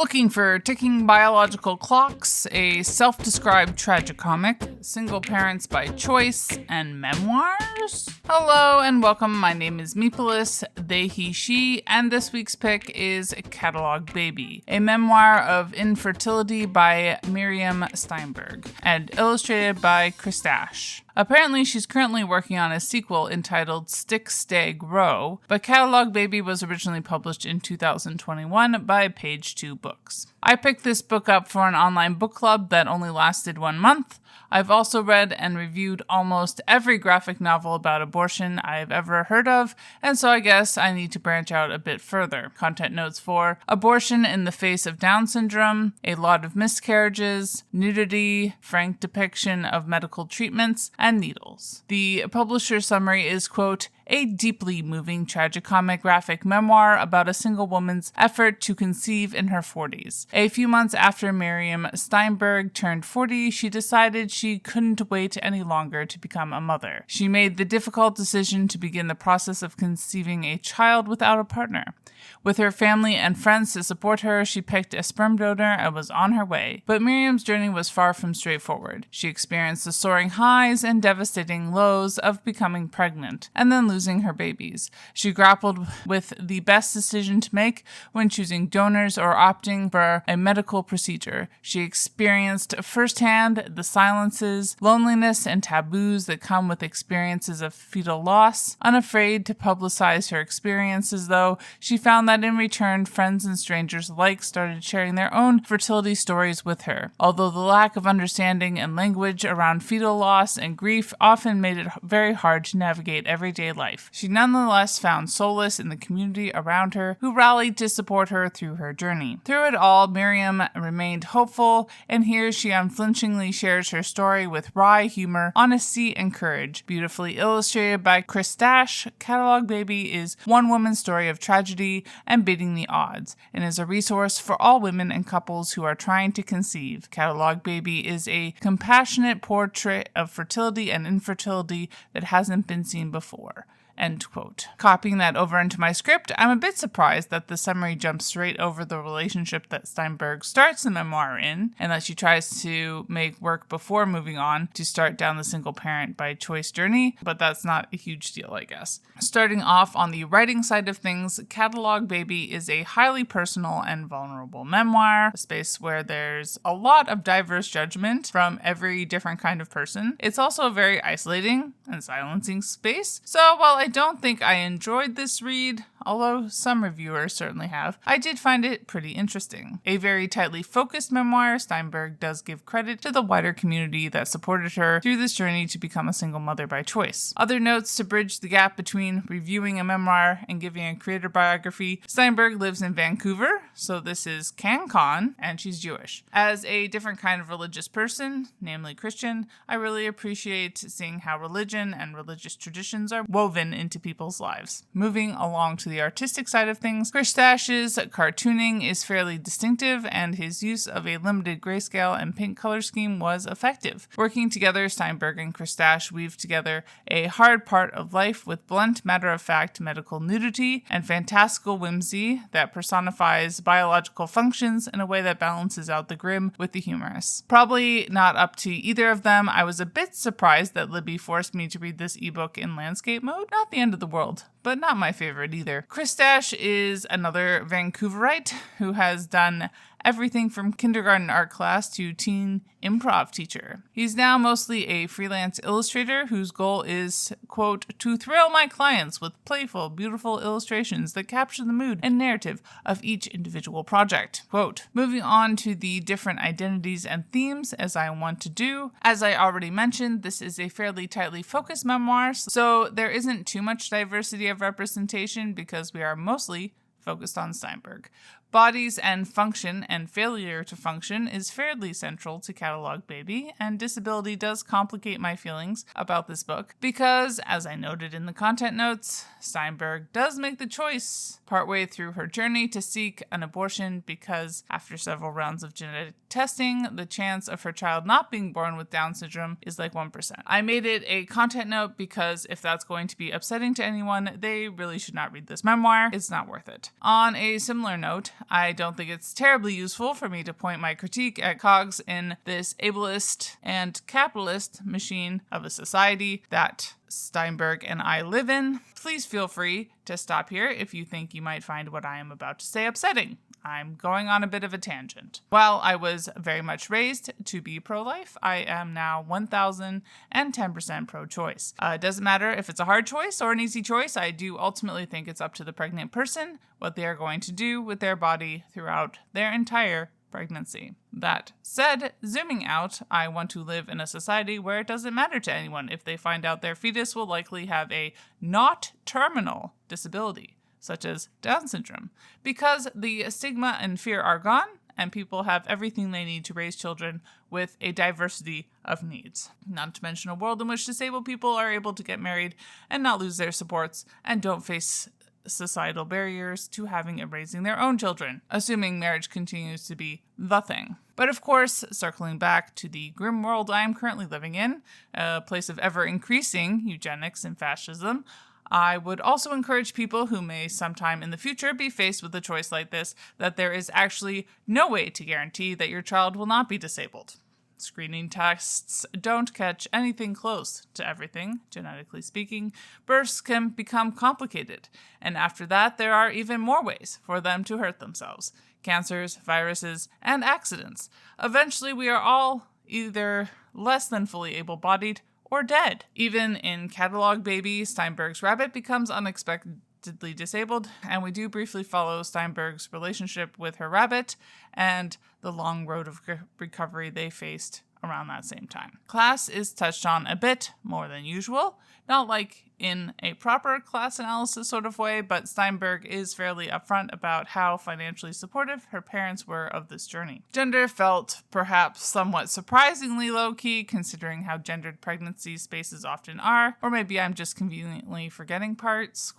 Looking for ticking biological clocks, a self-described tragicomic, single parents by choice, and memoirs? Hello and welcome, my name is Meepolis, they, he, she, and this week's pick is Catalogue Baby, a memoir of infertility by Myriam Steinberg, and illustrated by Christache. Apparently, she's currently working on a sequel entitled Stick, Stay, Grow, but Catalogue Baby was originally published in 2021 by Page 2 Books. I picked this book up for an online book club that only lasted 1 month. I've also read and reviewed almost every graphic novel about abortion I've ever heard of, and so I guess I need to branch out a bit further. Content notes for abortion in the face of Down syndrome, a lot of miscarriages, nudity, frank depiction of medical treatments, and needles. The publisher's summary is, quote, a deeply moving tragicomic graphic memoir about a single woman's effort to conceive in her 40s. A few months after Myriam Steinberg turned 40, she decided she couldn't wait any longer to become a mother. She made the difficult decision to begin the process of conceiving a child without a partner. With her family and friends to support her, she picked a sperm donor and was on her way. But Myriam's journey was far from straightforward. She experienced the soaring highs and devastating lows of becoming pregnant, and then losing her babies. She grappled with the best decision to make when choosing donors or opting for a medical procedure. She experienced firsthand the silences, loneliness, and taboos that come with experiences of fetal loss. Unafraid to publicize her experiences, though, she found that in return, friends and strangers alike started sharing their own fertility stories with her. Although the lack of understanding and language around fetal loss and grief often made it very hard to navigate everyday life, she nonetheless found solace in the community around her, who rallied to support her through her journey. Through it all, Myriam remained hopeful, and here she unflinchingly shares her story with wry humor, honesty, and courage. Beautifully illustrated by Christache, Catalogue Baby is one woman's story of tragedy and beating the odds, and is a resource for all women and couples who are trying to conceive. Catalogue Baby is a compassionate portrait of fertility and infertility that hasn't been seen before. End quote. Copying that over into my script, I'm a bit surprised that the summary jumps straight over the relationship that Steinberg starts the memoir in, and that she tries to make work before moving on to start down the single parent by choice journey, but that's not a huge deal, I guess. Starting off on the writing side of things, Catalogue Baby is a highly personal and vulnerable memoir, a space where there's a lot of diverse judgment from every different kind of person. It's also a very isolating and silencing space, so while I don't think I enjoyed this read, although some reviewers certainly have, I did find it pretty interesting. A very tightly focused memoir, Steinberg does give credit to the wider community that supported her through this journey to become a single mother by choice. Other notes to bridge the gap between reviewing a memoir and giving a creator biography: Steinberg lives in Vancouver, so this is CanCon, and she's Jewish. As a different kind of religious person, namely Christian, I really appreciate seeing how religion and religious traditions are woven into people's lives. Moving along to the artistic side of things, Christache's cartooning is fairly distinctive, and his use of a limited grayscale and pink color scheme was effective. Working together, Steinberg and Christache weave together a hard part of life with blunt, matter-of-fact medical nudity and fantastical whimsy that personifies biological functions in a way that balances out the grim with the humorous. Probably not up to either of them. I was a bit surprised that Libby forced me to read this ebook in landscape mode. Not the end of the world, but not my favorite either. Christache is another Vancouverite who has done everything from kindergarten art class to teen improv teacher. He's now mostly a freelance illustrator whose goal is, quote, to thrill my clients with playful, beautiful illustrations that capture the mood and narrative of each individual project. Quote, moving on to the different identities and themes as I want to do. As I already mentioned, this is a fairly tightly focused memoir, so there isn't too much diversity of representation because we are mostly focused on Steinberg. Bodies and function and failure to function is fairly central to Catalogue Baby, and disability does complicate my feelings about this book because, as I noted in the content notes, Steinberg does make the choice partway through her journey to seek an abortion because, after several rounds of genetic testing, the chance of her child not being born with Down syndrome is like 1%. I made it a content note because if that's going to be upsetting to anyone, they really should not read this memoir. It's not worth it. On a similar note, I don't think it's terribly useful for me to point my critique at cogs in this ableist and capitalist machine of a society that Steinberg and I live in. Please feel free to stop here if you think you might find what I am about to say upsetting. I'm going on a bit of a tangent. While I was very much raised to be pro-life, I am now 1010% pro-choice. It doesn't matter if it's a hard choice or an easy choice. I do ultimately think it's up to the pregnant person what they are going to do with their body throughout their entire pregnancy. That said, zooming out, I want to live in a society where it doesn't matter to anyone if they find out their fetus will likely have a not terminal disability, such as Down syndrome, because the stigma and fear are gone and people have everything they need to raise children with a diversity of needs. Not to mention a world in which disabled people are able to get married and not lose their supports and don't face societal barriers to having and raising their own children, assuming marriage continues to be the thing. But of course, circling back to the grim world I am currently living in, a place of ever-increasing eugenics and fascism, I would also encourage people who may sometime in the future be faced with a choice like this that there is actually no way to guarantee that your child will not be disabled. Screening tests don't catch anything close to everything, genetically speaking. Births can become complicated, and after that there are even more ways for them to hurt themselves. Cancers, viruses, and accidents. Eventually we are all either less than fully able-bodied or dead. Even in Catalogue baby, Steinberg's rabbit becomes unexpectedly disabled, and we do briefly follow Steinberg's relationship with her rabbit and the long road of recovery they faced around that same time. Class is touched on a bit more than usual, not like in a proper class analysis sort of way, but Steinberg is fairly upfront about how financially supportive her parents were of this journey. Gender felt perhaps somewhat surprisingly low-key, considering how gendered pregnancy spaces often are, or maybe I'm just conveniently forgetting parts, ?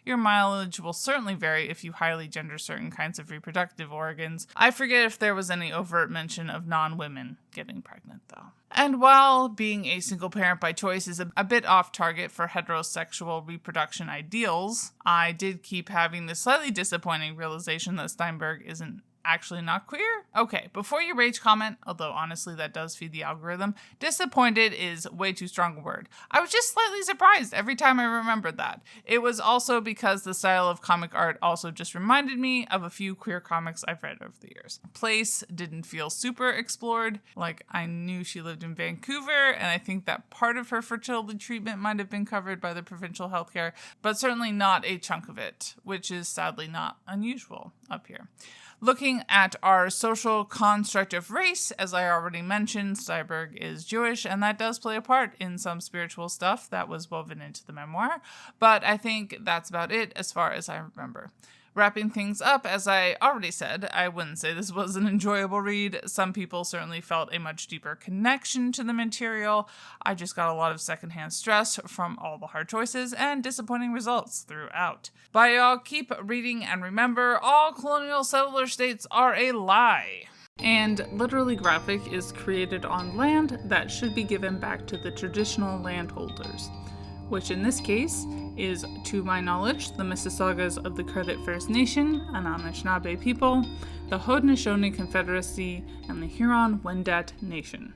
Your mileage will certainly vary if you highly gender certain kinds of reproductive organs. I forget if there was any overt mention of non-women getting pregnant, though. And while being a single parent by choice is a bit off target for heterosexual reproduction ideals, I did keep having the slightly disappointing realization that Steinberg isn't actually not queer? Okay, before you rage comment, although honestly that does feed the algorithm, disappointed is way too strong a word. I was just slightly surprised every time I remembered that. It was also because the style of comic art also just reminded me of a few queer comics I've read over the years. Place didn't feel super explored, like I knew she lived in Vancouver, and I think that part of her fertility treatment might have been covered by the provincial healthcare, but certainly not a chunk of it, which is sadly not unusual up here. Looking at our social construct of race, as I already mentioned, Steinberg is Jewish, and that does play a part in some spiritual stuff that was woven into the memoir, but I think that's about it as far as I remember. Wrapping things up, as I already said, I wouldn't say this was an enjoyable read. Some people certainly felt a much deeper connection to the material. I just got a lot of secondhand stress from all the hard choices and disappointing results throughout. But y'all keep reading and remember, all colonial settler states are a lie. And Literally Graphic is created on land that should be given back to the traditional landholders, which in this case is, to my knowledge, the Mississaugas of the Credit First Nation, an Anishinaabe people, the Haudenosaunee Confederacy, and the Huron-Wendat Nation.